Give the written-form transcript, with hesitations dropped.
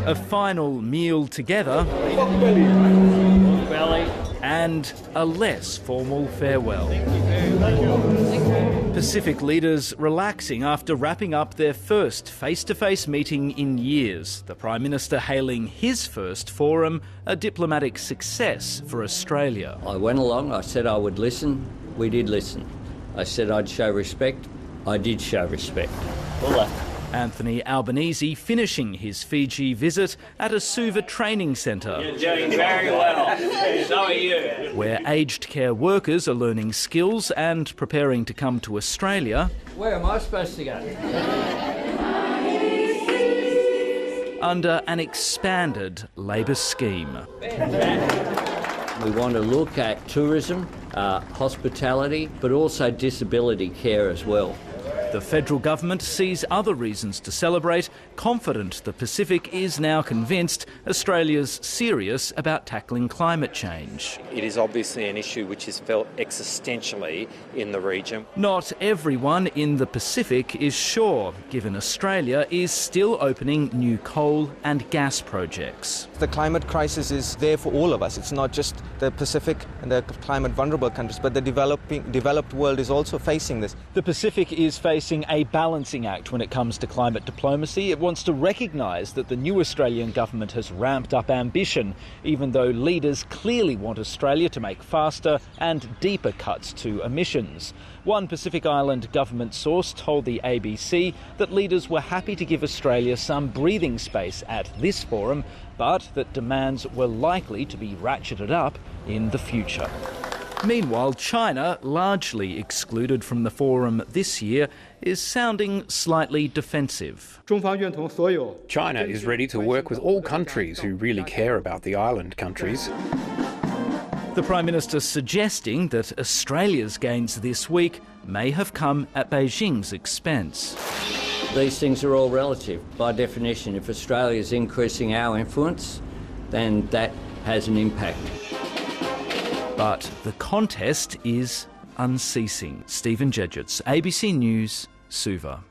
A final meal together and a less formal farewell. Pacific leaders relaxing after wrapping up their first face-to-face meeting in years. The Prime Minister hailing his first forum a diplomatic success for Australia. I went along, I said I would listen, we did listen. I said I'd show respect, I did show respect. Anthony Albanese finishing his Fiji visit at a Suva training centre. You're doing very well. So are you. Where aged care workers are learning skills and preparing to come to Australia. Where am I supposed to go? Under an expanded labour scheme. We want to look at tourism, hospitality, but also disability care as well. The federal government sees other reasons to celebrate, confident the Pacific is now convinced Australia's serious about tackling climate change. It is obviously an issue which is felt existentially in the region. Not everyone in the Pacific is sure, given Australia is still opening new coal and gas projects. The climate crisis is there for all of us. It's not just the Pacific and the climate vulnerable countries, but the developed world is also facing this. The Pacific is facing a balancing act when it comes to climate diplomacy. It wants to recognise that the new Australian government has ramped up ambition, even though leaders clearly want Australia to make faster and deeper cuts to emissions. One Pacific Island government source told the ABC that leaders were happy to give Australia some breathing space at this forum, but that demands were likely to be ratcheted up in the future. Meanwhile, China, largely excluded from the forum this year, is sounding slightly defensive. China is ready to work with all countries who really care about the island countries. The Prime Minister suggesting that Australia's gains this week may have come at Beijing's expense. These things are all relative. By definition, if Australia is increasing our influence, then that has an impact. But the contest is unceasing. Stephen Dziedzic, ABC News, Suva.